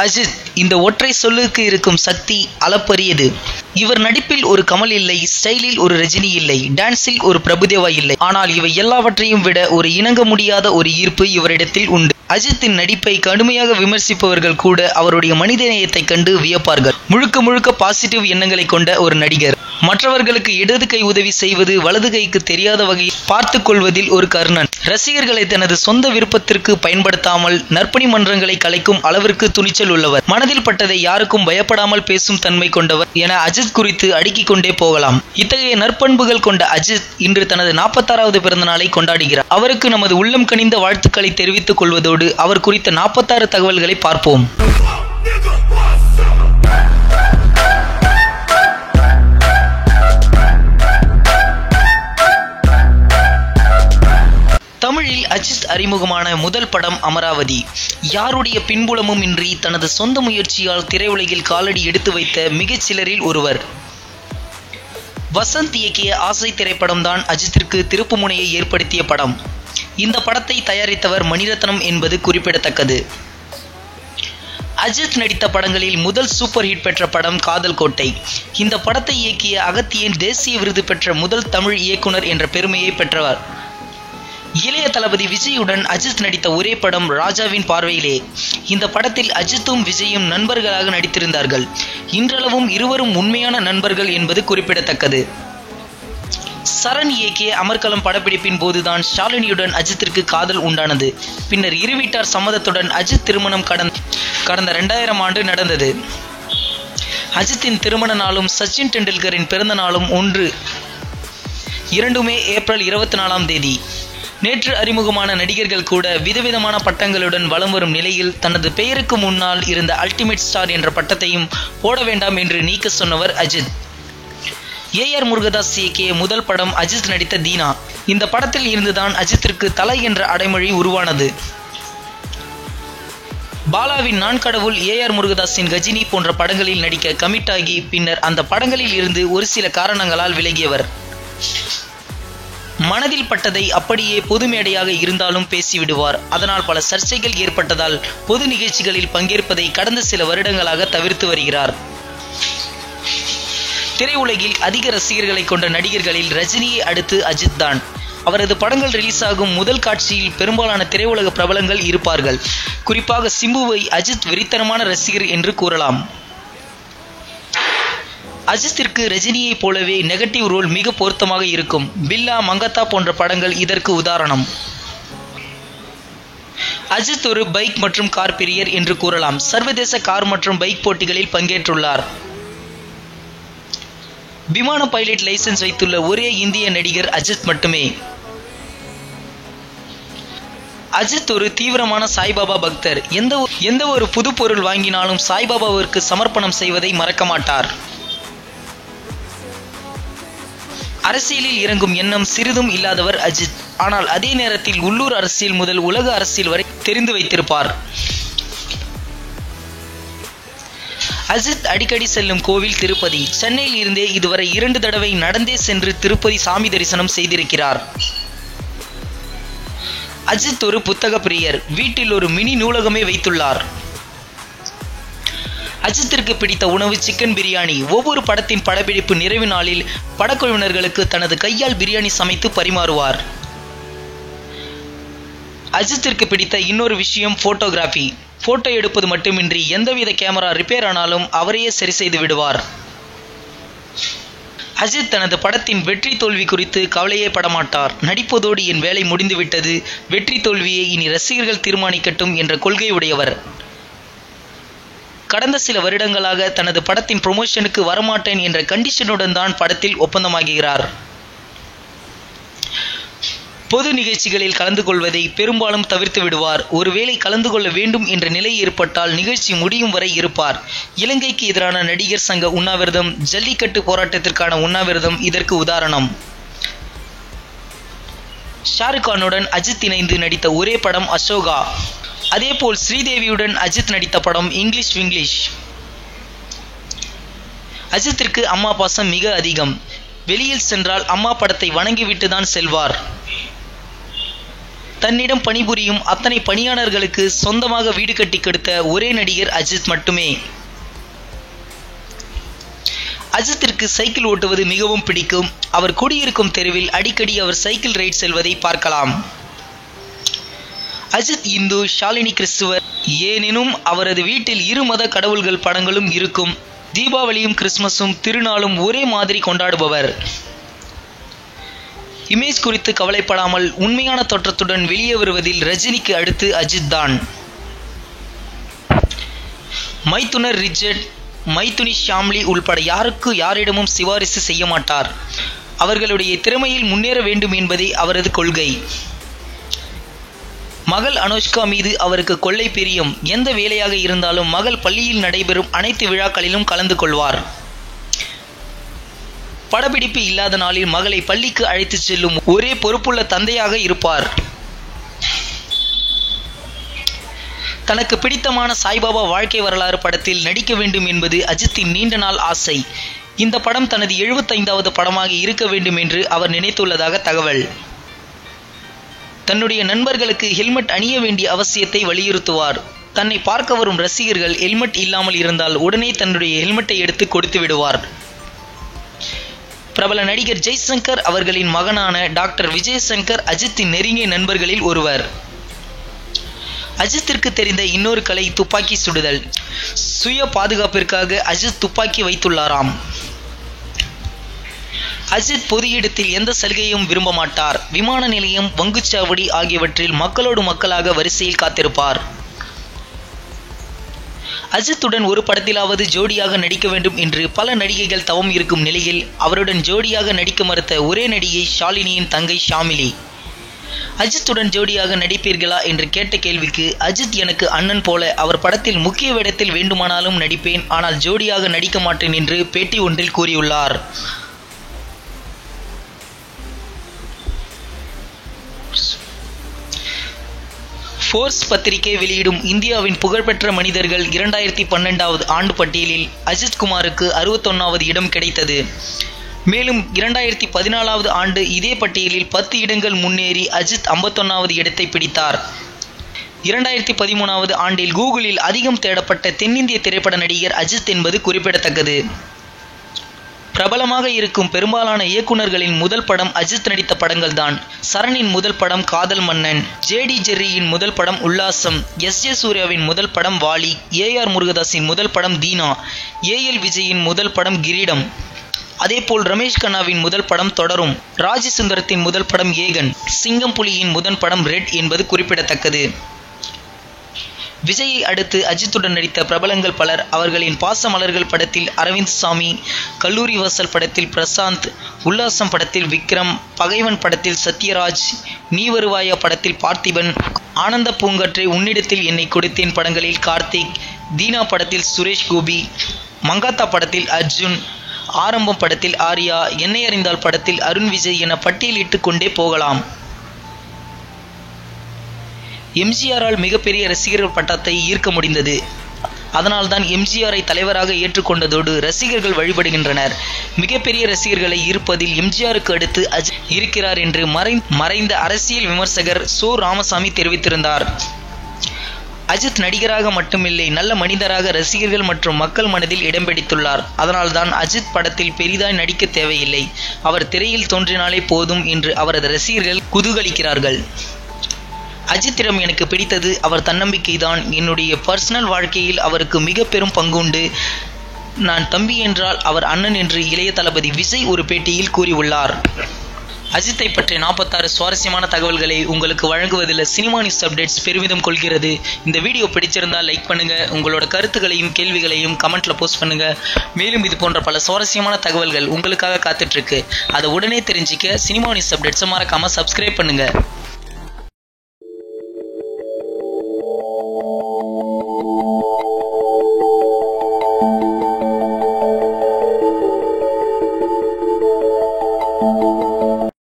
அஜித் இந்த ஒற்றை சொல்லுக்கு இருக்கும் சக்தி அளப்பரியது. இவர் நடிப்பில் ஒரு கமல் இல்லை, ஸ்டைலில் ஒரு ரஜினி இல்லை, டான்ஸில் ஒரு பிரபுதேவா இல்லை. ஆனால் இவை எல்லாவற்றையும் விட ஒரு இணங்க முடியாத ஒரு ஈர்ப்பு இவரிடத்தில் உண்டு. அஜித்தின் நடிப்பை கடுமையாக விமர்சிப்பவர்கள் கூட அவருடைய மனிதநேயத்தை கண்டு வியப்பார்கள். முழுக்க முழுக்க பாசிட்டிவ் எண்ணங்களை கொண்ட ஒரு நடிகர். மற்றவர்களுக்கு இடது கை உதவி செய்வது வலது கைக்கு தெரியாத வகையில் பார்த்து கொள்வதில் ஒரு கர்ணன். ரசிகர்களை தனது சொந்த விருப்பத்திற்கு பயன்படுத்தாமல் நற்பணி மன்றங்களை கலைக்கும் அளவிற்கு துணிச்சல் உள்ளவர். மனதில் பட்டதை யாருக்கும் பயப்படாமல் பேசும் தன்மை கொண்டவர் என அஜித் குறித்து அடுக்கிக் கொண்டே போகலாம். இத்தகைய நற்பண்புகள் கொண்ட அஜித் இன்று தனது 46வது பிறந்த நாளை கொண்டாடுகிறார். அவருக்கு நமது உள்ளம் கனிந்த வாழ்த்துக்களை தெரிவித்துக் கொள்வதோடு அவர் குறித்த 46 தகவல்களை பார்ப்போம். தமிழில் அஜித் அறிமுகமான முதல் படம் அமராவதி. யாருடைய பின்புலமும் இன்றி தனது சொந்த முயற்சியால் திரையுலகில் காலடி எடுத்து வைத்த மிகச் சிலரில் ஒருவர். வசந்த் இயக்கிய ஆசை திரைப்படம் தான் அஜித்திற்கு திருப்புமுனையை ஏற்படுத்திய படம். இந்த படத்தை தயாரித்தவர் மணிரத்னம் என்பது குறிப்பிடத்தக்கது. அஜித் நடித்த படங்களில் முதல் சூப்பர் ஹிட் பெற்ற படம் காதல் கோட்டை. இந்த படத்தை இயக்கிய அகத்தியன் தேசிய விருது பெற்ற முதல் தமிழ் இயக்குனர் என்ற பெருமையை பெற்றவர். இளைய தளபதி விஜயுடன் அஜித் நடித்த ஒரே படம் ராஜாவின் பார்வையிலே. இந்த படத்தில் அஜித்தும் விஜயும் நண்பர்களாக நடித்திருந்தார்கள். இன்றளவும் இருவரும் உண்மையான நண்பர்கள் என்பது குறிப்பிடத்தக்கது. சரண் இயக்கிய அமர்கலம் படப்பிடிப்பின் போதுதான் ஷாலினியுடன் அஜித்திற்கு காதல் உண்டானது. பின்னர் இரு வீட்டார் சம்மதத்துடன் அஜித் திருமணம் கடந்த 2000 ஆண்டு நடந்தது. அஜித்தின் திருமண நாளும் சச்சின் டெண்டுல்கரின் பிறந்த நாளும் ஒன்று. இரண்டுமே ஏப்ரல் 24ஆம் தேதி. நேற்று அறிமுகமான நடிகர்கள் கூட விதவிதமான பட்டங்களுடன் வலம் வரும் நிலையில் தனது பெயருக்கு முன்னால் இருந்த அல்டிமேட் ஸ்டார் என்ற பட்டத்தையும் போட வேண்டாம் என்று நீக்க சொன்னவர் அஜித். ஏஆர் முருகதாஸ் இயக்கிய முதல் படம் அஜித் நடித்த தீனா. இந்த படத்தில் இருந்துதான் அஜித்திற்கு தலை என்ற அடைமொழி உருவானது. பாலாவின் நான் கடவுள், ஏஆர் முருகதாஸின் கஜினி போன்ற படங்களில் நடிக்க கமிட் ஆகி பின்னர் அந்த படங்களில் இருந்து ஒரு சில காரணங்களால் விலகியவர். மனதில் பட்டதை அப்படியே பொது மேடையாக இருந்தாலும் பேசிவிடுவார். அதனால் பல சர்ச்சைகள் ஏற்பட்டதால் பொது நிகழ்ச்சிகளில் பங்கேற்பதை கடந்த சில வருடங்களாக தவிர்த்து வருகிறார். திரையுலகில் அதிக ரசிகர்களை கொண்ட நடிகர்களில் ரஜினியை அடுத்து அஜித் தான். அவரது படங்கள் ரிலீஸ் ஆகும் முதல் காட்சியில் பெரும்பாலான திரையுலக பிரபலங்கள் இருப்பார்கள். குறிப்பாக சிம்புவை அஜித் வெறித்தனமான ரசிகர் என்று கூறலாம். அஜித்திற்கு ரஜினியை போலவே நெகட்டிவ் ரோல் மிக பொருத்தமாக இருக்கும். பில்லா, மங்கத்தா போன்ற படங்கள் இதற்கு உதாரணம். அஜித் ஒரு பைக் மற்றும் கார் பிரியர் என்று கூறலாம். சர்வதேச கார் மற்றும் பைக் போட்டிகளில் பங்கேற்றுள்ளார். விமான பைலட் லைசன்ஸ் வைத்துள்ள ஒரே இந்திய நடிகர் அஜித் மட்டுமே. அஜித் ஒரு தீவிரமான சாய்பாபா பக்தர். எந்த ஒரு புது பொருள் வாங்கினாலும் சாய்பாபாவிற்கு சமர்ப்பணம் செய்வதை மறக்க மாட்டார். அரசியலில் இறங்கும் எண்ணம் சிறிதும் இல்லாதவர் அஜித். ஆனால் அதே நேரத்தில் உள்ளூர் அரசியல் முதல் உலக அரசியல் வரை தெரிந்து வைத்திருப்பார். அஜித் அடிக்கடி செல்லும் கோவில் திருப்பதி. சென்னையில் இருந்தே இதுவரை 2 தடவை நடந்தே சென்று திருப்பதி சாமி தரிசனம் செய்திருக்கிறார். அஜித் ஒரு புத்தக பிரியர். வீட்டில் ஒரு மினி நூலகமே வைத்துள்ளார். அஜித்திற்கு பிடித்த உணவு சிக்கன் பிரியாணி. ஒவ்வொரு படத்தின் படப்பிடிப்பு நிறைவு நாளில் படக்குழுவினர்களுக்கு தனது கையால் பிரியாணி சமைத்து பரிமாறுவார். அஜித்திற்கு பிடித்த இன்னொரு விஷயம் போட்டோகிராஃபி. போட்டோ எடுப்பது மட்டுமின்றி எந்தவித கேமரா ரிப்பேர் ஆனாலும் அவரையே சரி செய்து விடுவார். அஜித் தனது படத்தின் வெற்றி தோல்வி குறித்து கவலையே படமாட்டார். நடிப்பதோடு என் வேலை முடிந்துவிட்டது, வெற்றி தோல்வியை இனி ரசிகர்கள் தீர்மானிக்கட்டும் என்ற கொள்கை உடையவர். கடந்த சில வருடங்களாக தனது படத்தின் ப்ரொமோஷனுக்கு வரமாட்டேன் என்ற கண்டிஷனுடன் தான் படத்தில் ஒப்பந்தமாகிறார். பொது நிகழ்ச்சிகளில் கலந்து கொள்வதை பெரும்பாலும் தவிர்த்து விடுவார். ஒருவேளை கலந்து கொள்ள வேண்டும் என்ற நிலை ஏற்பட்டால் நிகழ்ச்சி முடியும் வரை இருப்பார். இலங்கைக்கு எதிரான நடிகர் சங்க உண்ணாவிரதம், ஜல்லிக்கட்டு போராட்டத்திற்கான உண்ணாவிரதம் இதற்கு உதாரணம். ஷாருக்கானுடன் அஜித் இணைந்து நடித்த ஒரே படம் அசோகா. அதேபோல் ஸ்ரீதேவியுடன் அஜித் நடித்த படம் இங்கிலீஷ் விங்கிலீஷ். அஜித்திற்கு அம்மா பாசம் மிக அதிகம். வெளியில் சென்றால் அம்மா படத்தை வணங்கிவிட்டு தான் செல்வார். தன்னிடம் பணிபுரியும் அத்தனை பணியாளர்களுக்கு சொந்தமாக வீடு கட்டி கொடுத்த ஒரே நடிகர் அஜித் மட்டுமே. அஜித்திற்கு சைக்கிள் ஓட்டுவது மிகவும் பிடிக்கும். அவர் குடியிருக்கும் தெருவில் அடிக்கடி அவர் சைக்கிள் ரைட் செல்வதை பார்க்கலாம். அஜித் இந்து, ஷாலினி கிறிஸ்துவர். ஏனெனும் அவரது வீட்டில் இரு மத கடவுள்கள் படங்களும் இருக்கும். தீபாவளியும் கிறிஸ்துமஸும் திருநாளும் ஒரே மாதிரி கொண்டாடுபவர். இமேஜ் குறித்து கவலைப்படாமல் உண்மையான தோற்றத்துடன் வெளியே வருவதில் ரஜினிக்கு அடுத்து அஜித் தான். மைத்துனர் ரிச்சர்ட், மைத்துனி ஷாம்லி உள்பட யாரிடமும் சிபாரிசு செய்ய மாட்டார். அவர்களுடைய திறமையில் முன்னேற வேண்டும் என்பதே அவரது கொள்கை. மகள் அனுஷ்கா மீது அவருக்கு கொள்ளை பிரியம். எந்த வேலையாக இருந்தாலும் மகள் பள்ளியில் நடைபெறும் அனைத்து விழாக்களிலும் கலந்து கொள்வார். படப்பிடிப்பு இல்லாத நாளில் மகளை பள்ளிக்கு அழைத்து செல்லும் ஒரே பொறுப்புள்ள தந்தையாக இருப்பார். தனக்கு பிடித்தமான சாய்பாபா வாழ்க்கை வரலாறு படத்தில் நடிக்க வேண்டும் என்பது அஜித்தின் நீண்ட நாள் ஆசை. இந்த படம் தனது 75வது படமாக இருக்க வேண்டும் என்று அவர் நினைத்துள்ளதாக தகவல். தன்னுடைய நண்பர்களுக்கு ஹெல்மெட் அணிய வேண்டிய அவசியத்தை வலியுறுத்துவார். தன்னை பார்க்க வரும் ரசிகர்கள் ஹெல்மெட் இல்லாமல் இருந்தால் உடனே தன்னுடைய ஹெல்மெட்டை எடுத்து கொடுத்து விடுவார். பிரபல நடிகர் ஜெய்சங்கர் அவர்களின் மகனான டாக்டர் விஜயசங்கர் அஜித்தின் நெருங்கிய நண்பர்களில் ஒருவர். அஜித்திற்கு தெரிந்த இன்னொரு கலை துப்பாக்கி சுடுதல். சுய பாதுகாப்பிற்காக அஜித் துப்பாக்கி வைத்துள்ளாராம். அஜித் பொது இடத்தில் எந்த சலுகையும் விரும்ப மாட்டார். விமான நிலையம், வங்குச்சாவடி ஆகியவற்றில் மக்களோடு மக்களாக வரிசையில் காத்திருப்பார். அஜித்துடன் ஒரு படத்திலாவது ஜோடியாக நடிக்க வேண்டும் என்று பல நடிகைகள் தவம் இருக்கும் நிலையில் அவருடன் ஜோடியாக நடிக்க மறுத்த ஒரே நடிகை ஷாலினியின் தங்கை ஷாமிலி. அஜித்துடன் ஜோடியாக நடிப்பீர்களா என்று கேட்ட கேள்விக்கு, அஜித் எனக்கு அண்ணன் போல, அவர் படத்தில் முக்கிய வேடத்தில் வேண்டுமானாலும் நடிப்பேன், ஆனால் ஜோடியாக நடிக்க மாட்டேன் என்று பேட்டி ஒன்றில் கூறியுள்ளார். ஃபோர்ஸ் பத்திரிகை வெளியிடும் இந்தியாவின் புகழ்பெற்ற மனிதர்கள் 2012வது ஆண்டு பட்டியலில் அஜித் குமாருக்கு 61வது இடம் கிடைத்தது. மேலும் 2014வது ஆண்டு இதே பட்டியலில் 10 இடங்கள் முன்னேறி அஜித் 51வது இடத்தை பிடித்தார். 2013வது ஆண்டில் கூகுளில் அதிகம் தேடப்பட்ட தென்னிந்திய திரைப்பட நடிகர் அஜித் என்பது குறிப்பிடத்தக்கது. பிரபலமாக இருக்கும் பெரும்பாலான இயக்குநர்களின் முதல் படம் அஜித் நடித்த படங்கள் தான். சரணின் முதல் படம் காதல் மன்னன், ஜேடி ஜெர்ரியின் முதல் படம் உல்லாசம், எஸ்.ஏ. சூர்யாவின் முதல் படம் வாலி, ஏ.ஆர். முருகதாஸின் முதல் படம் தீனா, ஏ.எல். விஜயின் முதல் படம் கிரீடம். அதேபோல் ரமேஷ் கண்ணாவின் முதல் படம் தொடரும், ராஜி சுந்தரத்தின் முதல் படம் ஏகன், சிங்கம் புலியின் முதல் படம் ரெட் என்பது குறிப்பிடத்தக்கது. விஜயை அடுத்து அஜித்துடன் நடித்த பிரபலங்கள் பலர். அவர்களின் பாசமலர்கள் படத்தில் அரவிந்த் சாமி, கல்லூரி வாசல் படத்தில் பிரசாந்த், உல்லாசம் படத்தில் விக்ரம், பகைவன் படத்தில் சத்யராஜ், நீ வருவாயா படத்தில் பார்த்திபன், ஆனந்த பூங்கற்றை உன்னிடத்தில் என்னை கொடுத்தேன் படங்களில் கார்த்திக், தீனா படத்தில் சுரேஷ் கோபி, மங்காத்தா படத்தில் அர்ஜுன், ஆரம்பம் படத்தில் ஆர்யா, என்னை அறிந்தால் படத்தில் அருண் விஜய் என பட்டியலிட்டு கொண்டே போகலாம். எம்ஜிஆரால் மிகப்பெரிய ரசிகர்கள் பட்டத்தை ஈர்க்க முடிந்தது. அதனால்தான் எம்ஜிஆரை தலைவராக ஏற்றுக்கொண்டதோடு ரசிகர்கள் வழிபடுகின்றனர். மிகப்பெரிய ரசிகர்களை ஈர்ப்பதில் எம்ஜிஆருக்கு அடுத்து அஜித் இருக்கிறார் என்று மறைந்த அரசியல் விமர்சகர் சோ ராமசாமி தெரிவித்திருந்தார். அஜித் நடிகராக மட்டுமில்லை, நல்ல மனிதராக ரசிகர்கள் மற்றும் மக்கள் மனதில் இடம் பிடித்துள்ளார். அதனால்தான் அஜித் படத்தில் பெரிதாய் நடிக்க தேவையில்லை, அவர் திரையில் தோன்றினாலே போதும் என்று அவரது ரசிகர்கள் குதூகலிக்கிறார்கள். அஜித்திடம் எனக்கு பிடித்தது அவர் தன்னம்பிக்கைதான். என்னுடைய பர்சனல் வாழ்க்கையில் அவருக்கு மிக பெரும் பங்குண்டு. நான் தம்பி என்றால் அவர் அண்ணன் என்று இளைய தளபதி விஜய் ஒரு பேட்டியில் கூறியுள்ளார். அஜித்தை பற்றிய 46 சுவாரஸ்யமான தகவல்களை உங்களுக்கு வழங்குவதில் சினிமா நியூஸ் அப்டேட்ஸ் பெருமிதம் கொள்கிறது. இந்த வீடியோ பிடிச்சிருந்தால் லைக் பண்ணுங்க, உங்களோட கருத்துக்களையும் கேள்விகளையும் கமெண்ட்ல போஸ்ட் பண்ணுங்க. மேலும் இது போன்ற பல சுவாரஸ்யமான தகவல்கள் உங்களுக்காக காத்துட்டு இருக்கு. அதை உடனே தெரிஞ்சிக்க சினிமா நியூஸ் அப்டேட்ஸை மறக்காம சப்ஸ்கிரைப் பண்ணுங்க.